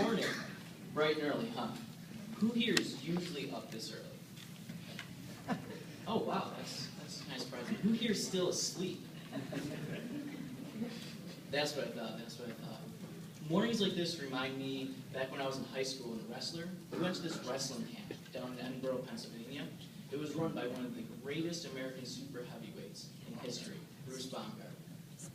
morning, bright and early, huh? Who here is usually up this early? Oh, wow, that's kind of surprising. Who here is still asleep? That's what I thought. Mornings like this remind me, back when I was in high school and a wrestler, we went to this wrestling camp down in Edinburgh, Pennsylvania. It was run by one of the greatest American super heavyweights in history, Bruce Baumgart.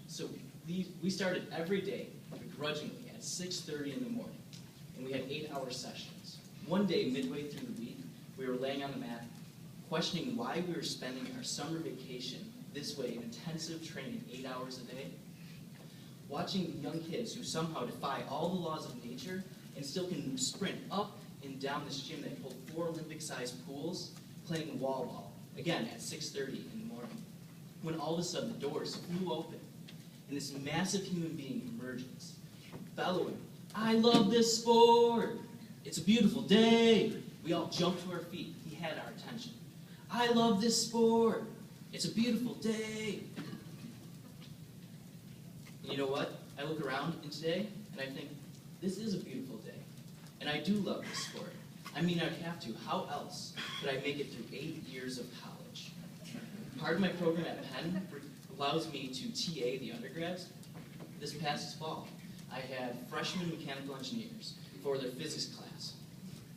So we started every day, begrudgingly, at 6:30 in the morning, and we had 8-hour sessions. One day, midway through the week, we were laying on the mat, questioning why we were spending our summer vacation this way in intensive training 8 hours a day. Watching young kids who somehow defy all the laws of nature and still can sprint up and down this gym that hold 4 Olympic-sized pools, playing wall ball, again at 6:30 in the morning, when all of a sudden the doors flew open and this massive human being emerges, bellowing, "I love this sport! It's a beautiful day!" We all jumped to our feet. He had our attention. "I love this sport! It's a beautiful day!" And you know what? I look around today and I think, this is a beautiful day. And I do love this sport. I mean, I'd have to. How else could I make it through 8 years of college? Part of my program at Penn allows me to TA the undergrads. This past fall, I had freshman mechanical engineers for their physics class.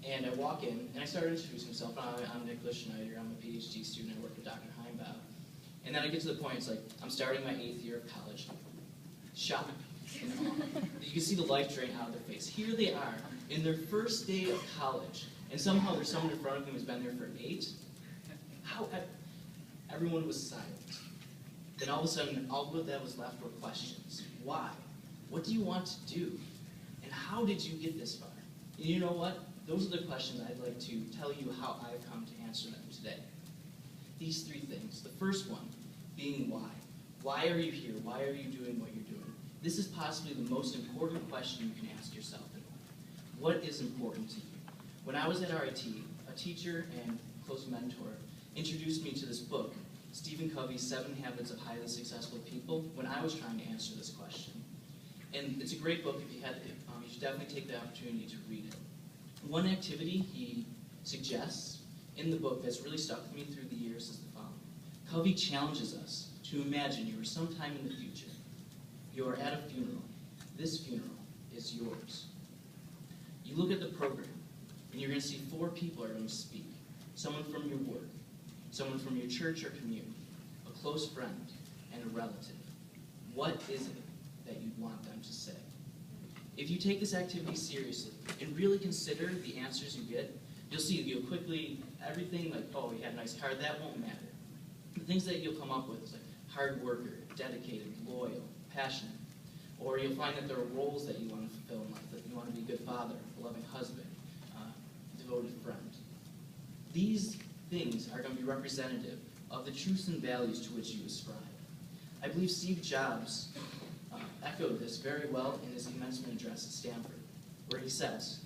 And I walk in, and I started introducing myself. I'm Nicholas Schneider. I'm a PhD student. I work with Dr. Heimbaugh. And then I get to the point, it's like, I'm starting my 8th year of college. Shopping. You can see the life drain out of their face. Here they are, in their first day of college, and somehow there's someone in front of them who's been there for 8. Everyone was silent. Then all of a sudden, all that was left were questions. Why? What do you want to do? And how did you get this far? And you know what? Those are the questions I'd like to tell you how I've come to answer them today. These 3 things. The first one being why. Why are you here? Why are you doing what you're doing? This is possibly the most important question you can ask yourself in life. What is important to you? When I was at RIT, a teacher and close mentor introduced me to this book, Stephen Covey's 7 Habits of Highly Successful People, when I was trying to answer this question. And it's a great book. If you had it, you should definitely take the opportunity to read it. One activity he suggests in the book that's really stuck with me through the years is the following. Covey challenges us to imagine you are sometime in the future. You are at a funeral. This funeral is yours. You look at the program, and you're going to see 4 people are going to speak. Someone from your work, someone from your church or community, a close friend, and a relative. What is it that you want them to say? If you take this activity seriously and really consider the answers you get, you'll see you'll quickly, everything like, oh, you had a nice car, that won't matter. The things that you'll come up with is like hard worker, dedicated, loyal, passionate. Or you'll find that there are roles that you want to fulfill in life, that you want to be a good father, a loving husband, devoted friend. These things are going to be representative of the truths and values to which you ascribe. I believe Steve Jobs echoed this very well in his commencement address at Stanford, where he says,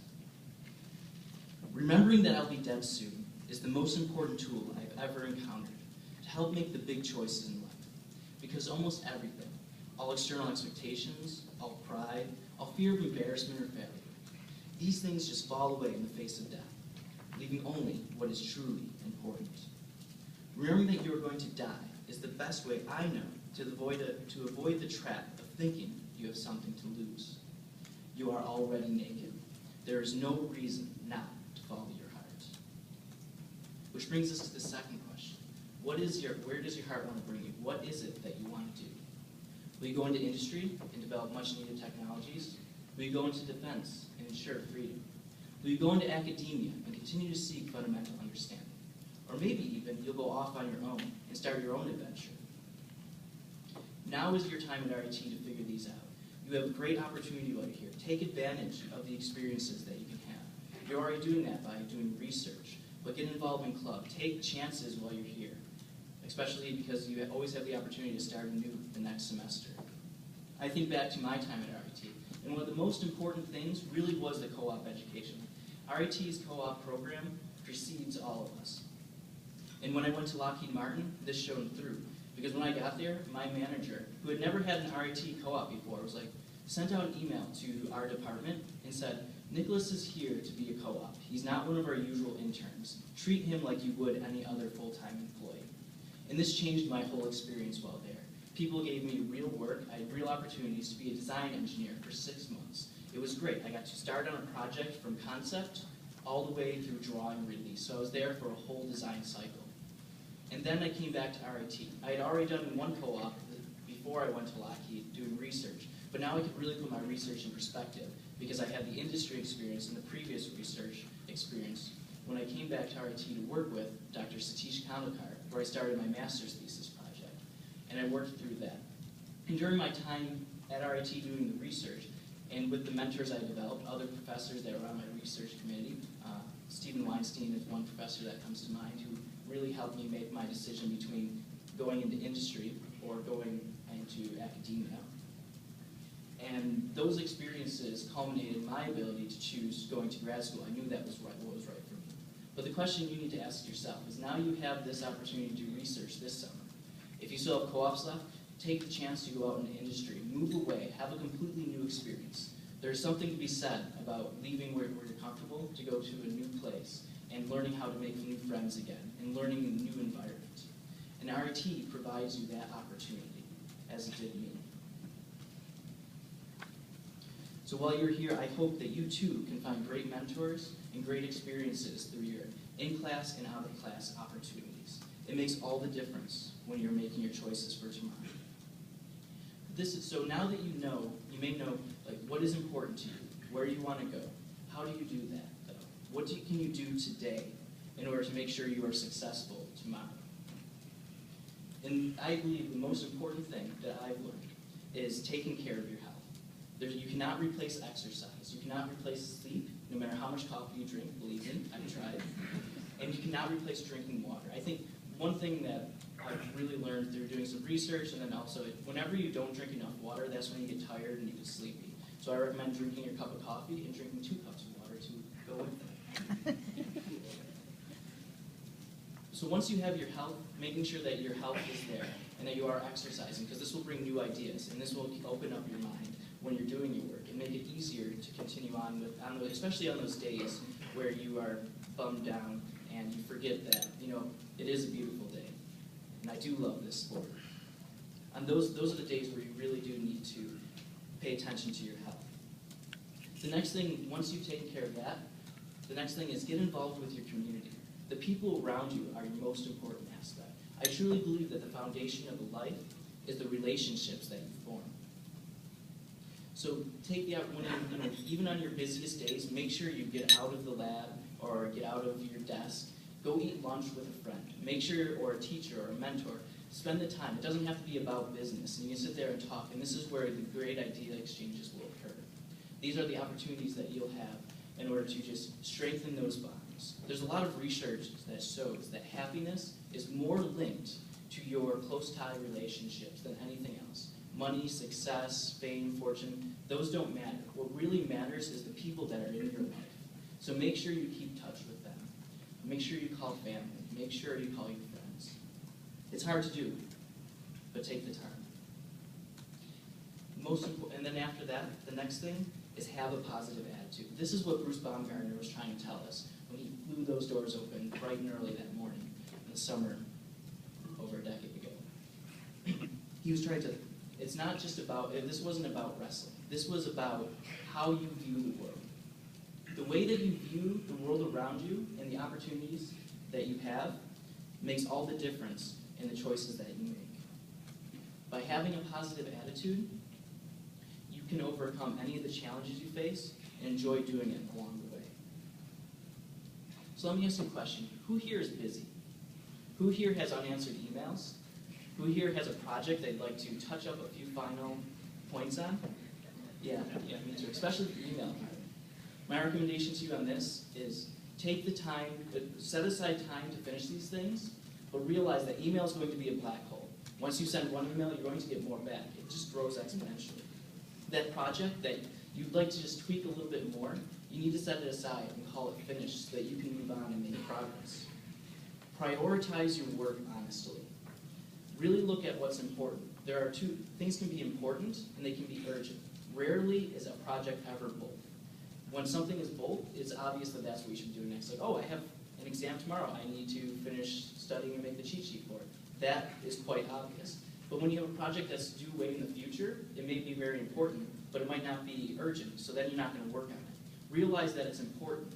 "Remembering that I'll be dead soon is the most important tool I've ever encountered to help make the big choices in life. Because almost everything, all external expectations, all pride, all fear of embarrassment or failure, these things just fall away in the face of death, leaving only what is truly important. Remembering that you are going to die is the best way I know to avoid the trap of thinking you have something to lose. You are already naked. There is no reason not to follow your heart." Which brings us to the second question. Where does your heart want to bring you? What is it that you want to do? Will you go into industry and develop much needed technologies? Will you go into defense and ensure freedom? Will you go into academia and continue to seek fundamental understanding? Or maybe even you'll go off on your own and start your own adventure. Now is your time at RIT to figure these out. You have a great opportunity while you're here. Take advantage of the experiences that you can have. You're already doing that by doing research, but get involved in club. Take chances while you're here, especially because you always have the opportunity to start anew the next semester. I think back to my time at RIT, and one of the most important things really was the co-op education. RIT's co-op program precedes all of us. And when I went to Lockheed Martin, this shone through. Because when I got there, my manager, who had never had an RIT co-op before, was like, sent out an email to our department and said, Nicholas is here to be a co-op. He's not one of our usual interns. Treat him like you would any other full-time employee. And this changed my whole experience while there. People gave me real work. I had real opportunities to be a design engineer for 6 months. It was great. I got to start on a project from concept all the way through drawing release. So I was there for a whole design cycle. And then I came back to RIT. I had already done one co-op before I went to Lockheed doing research, but now I could really put my research in perspective because I had the industry experience and the previous research experience when I came back to RIT to work with Dr. Satish Kandekar, where I started my master's thesis project, and I worked through that. And during my time at RIT doing the research, and with the mentors I developed, other professors that were on my research committee, Stephen Weinstein is one professor that comes to mind who really helped me make my decision between going into industry or going into academia. And those experiences culminated in my ability to choose going to grad school. I knew that was right, what was right for me. But the question you need to ask yourself is now you have this opportunity to do research this summer. If you still have co-ops left, take the chance to go out into industry, move away, have a completely new experience. There's something to be said about leaving where you're comfortable to go to a new place and learning how to make new friends again and learning a new environment. And RIT provides you that opportunity, as it did me. So while you're here, I hope that you too can find great mentors and great experiences through your in-class and out-of-class opportunities. It makes all the difference when you're making your choices for tomorrow. So now that you may know like what is important to you, where you want to go. How do you do that, though? What can you do today in order to make sure you are successful tomorrow? And I believe the most important thing that I've learned is taking care of your health. You cannot replace exercise. You cannot replace sleep, no matter how much coffee you drink, believe me, I've tried. And you cannot replace drinking water. I think one thing that I've really learned through doing some research, and then also whenever you don't drink enough water, that's when you get tired and you get sleepy. So I recommend drinking your cup of coffee and drinking 2 cups of water to go with that. So once you have your health, making sure that your health is there and that you are exercising, because this will bring new ideas and this will open up your mind when you're doing your work and make it easier to continue on with, especially on those days where you are bummed down and you forget that, it is a beautiful day. And I do love this sport. And those are the days where you really do need to pay attention to your health. The next thing, once you've taken care of that, the next thing is get involved with your community. The people around you are your most important aspect. I truly believe that the foundation of a life is the relationships that you form. So take the opportunity, even on your busiest days, make sure you get out of the lab or get out of your desk. Go eat lunch with a friend. Make sure, or a teacher or a mentor, spend the time. It doesn't have to be about business. And you can sit there and talk, and this is where the great idea exchanges will occur. These are the opportunities that you'll have in order to just strengthen those bonds. There's a lot of research that shows that happiness is more linked to your close-tie relationships than anything else. Money, success, fame, fortune, those don't matter. What really matters is the people that are in your life. So make sure you keep touch with them. Make sure you call family. Make sure you call your friends. It's hard to do, but take the time. Most important, and then after that, the next thing is have a positive attitude. This is what Bruce Baumgartner was trying to tell us when he blew those doors open bright and early that morning in the summer over a decade ago. He was trying to, it's not just about, this wasn't about wrestling. This was about how you view the world. The way that you view the world around you and the opportunities that you have makes all the difference in the choices that you make. By having a positive attitude, you can overcome any of the challenges you face and enjoy doing it along the way. So let me ask you a question. Who here is busy? Who here has unanswered emails? Who here has a project they'd like to touch up a few final points on? Yeah, me too, especially the email part. My recommendation to you on this is take the time, set aside time to finish these things, but realize that email is going to be a black hole. Once you send one email, you're going to get more back. It just grows exponentially. That project that you'd like to just tweak a little bit more, you need to set it aside and call it finished so that you can move on and make progress. Prioritize your work honestly. Really look at what's important. There are things can be important and they can be urgent. Rarely is a project ever both. When something is both, it's obvious that that's what you should be doing next. Like, oh, I have an exam tomorrow. I need to finish studying and make the cheat sheet for it. That is quite obvious. But when you have a project that's due way in the future, it may be very important, but it might not be urgent, so then you're not going to work on it. Realize that it's important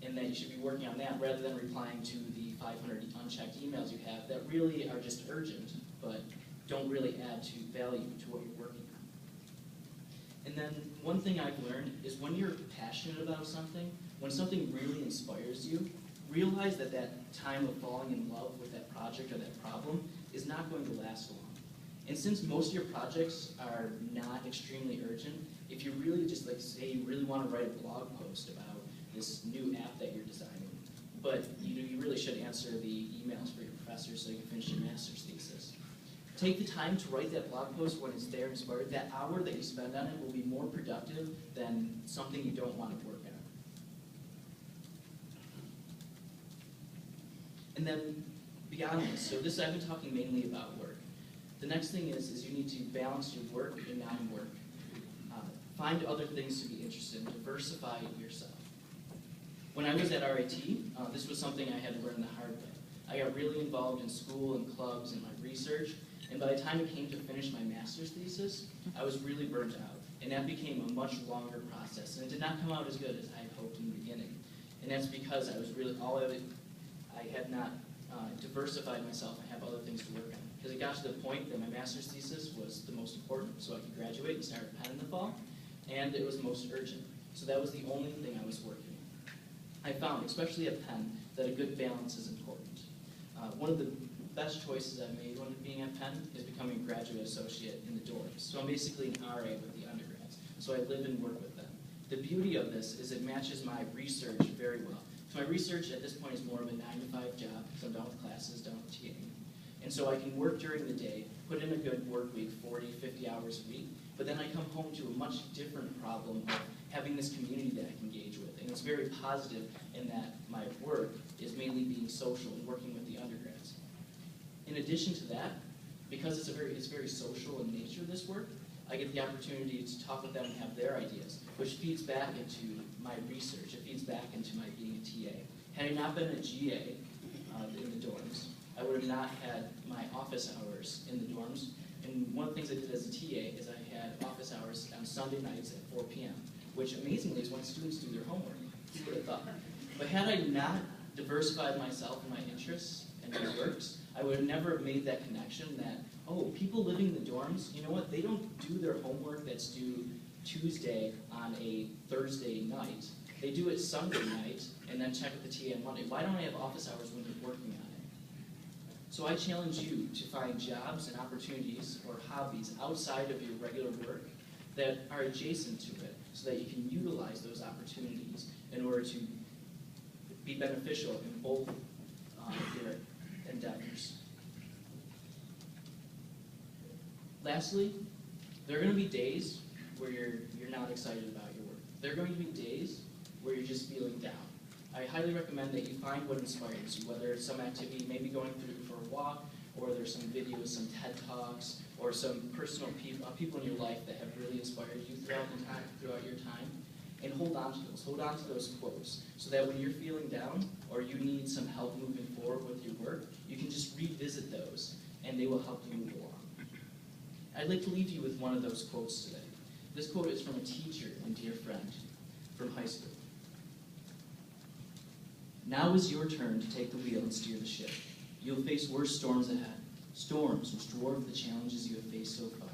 and that you should be working on that rather than replying to the 500 unchecked emails you have that really are just urgent, but don't really add to value to what you're working on. And then one thing I've learned is when you're passionate about something, when something really inspires you, realize that that time of falling in love with that project or that problem is not going to last long. And since most of your projects are not extremely urgent, if you really just like say you really want to write a blog post about this new app that you're designing, but you really should answer the emails for your professor so you can finish your master's thesis. Take the time to write that blog post when it's there inspired. That hour that you spend on it will be more productive than something you don't want to work on. And then beyond this, so this I've been talking mainly about work. The next thing is you need to balance your work and non-work. Find other things to be interested in. Diversify yourself. When I was at RIT, this was something I had to learn the hard way. I got really involved in school and clubs and my research, and by the time it came to finish my master's thesis, I was really burnt out. And that became a much longer process, and it did not come out as good as I had hoped in the beginning. And that's because I was really, I had not diversified myself. I have other things to work on. Because it got to the point that my master's thesis was the most important, so I could graduate and start a pen in the fall, and it was most urgent. So that was the only thing I was working on. I found, especially at Penn, that a good balance is important. One of the best choices I've made when being at Penn is becoming a graduate associate in the dorms. So I'm basically an RA with the undergrads. So I live and work with them. The beauty of this is it matches my research very well. So my research at this point is more of a 9-to-5 job, because I'm done with classes, done with TAing. And so I can work during the day, put in a good work week, 40, 50 hours a week, but then I come home to a much different problem of having this community that I can engage with. And it's very positive in that my work is mainly being social and working with the undergrads. In addition to that, because it's very social in nature, this work, I get the opportunity to talk with them and have their ideas, which feeds back into my research. It feeds back into my being a TA. Had I not been a GA in the dorms, I would have not had my office hours in the dorms. And one of the things I did as a TA is I had office hours on Sunday nights at 4 p.m., which amazingly is when students do their homework. Who would have thought? But had I not diversified myself and my interests and my works, I would have never made that connection that, oh, people living in the dorms, you know what, they don't do their homework that's due Tuesday on a Thursday night. They do it Sunday night and then check with the TA on Monday. Why don't I have office hours when they're working on it? So I challenge you to find jobs and opportunities or hobbies outside of your regular work that are adjacent to it so that you can utilize those opportunities in order to be beneficial in both your endeavors. Lastly, there are going to be days where you're not excited about your work. There are going to be days where you're just feeling down. I highly recommend that you find what inspires you, whether it's some activity, maybe going through for a walk, or there's some videos, some TED Talks, or some personal people in your life that have really inspired you throughout your time, and hold on to those. Hold on to those quotes, so that when you're feeling down, or you need some help moving forward with your work, you can just revisit those, and they will help you move along. I'd like to leave you with one of those quotes today. This quote is from a teacher and dear friend from high school. Now is your turn to take the wheel and steer the ship. You'll face worse storms ahead, storms which dwarf the challenges you have faced so far.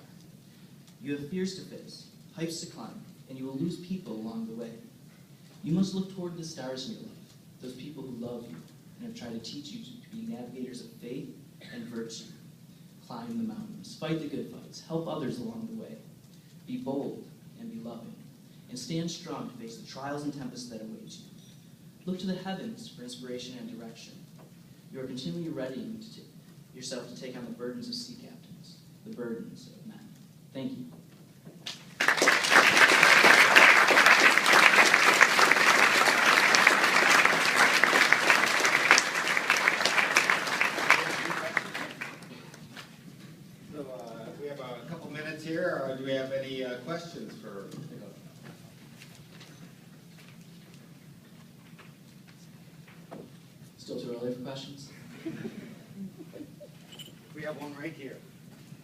You have fears to face, heights to climb, and you will lose people along the way. You must look toward the stars in your life, those people who love you and have tried to teach you to be navigators of faith and virtue. Climb the mountains, fight the good fights, help others along the way. Be bold and be loving, and stand strong to face the trials and tempests that await you. Look to the heavens for inspiration and direction. You are continually readying yourself to take on the burdens of sea captains, the burdens of men. Thank you. So we have a a couple minutes here, or do we have any questions for Nicola? Still too early for questions? We have one right here.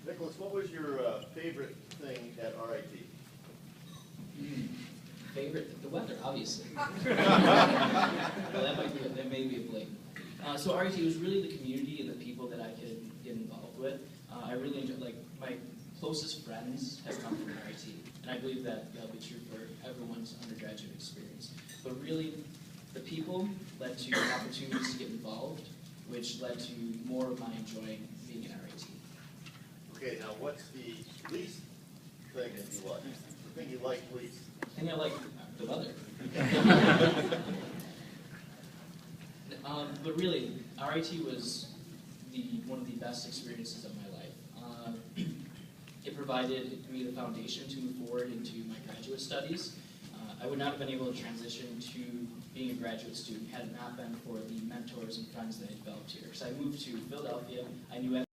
Nicholas, what was your favorite thing at RIT? Favorite? The weather, obviously. Well, that may be a blatant. So RIT was really the community and the people that I could get involved with. I really enjoyed, like, my closest friends have come from RIT, and I believe that that'll be true for everyone's undergraduate experience. But really, the people led to opportunities to get involved, which led to more of my enjoying being in RIT. Okay, now what's the least thing that you like? The thing you like least? I think I like the weather. But really, RIT was one of the best experiences of my life. It provided me the foundation to move forward into my graduate studies. I would not have been able to transition to being a graduate student had it not been for the mentors and friends that I developed here. Because I moved to Philadelphia, I knew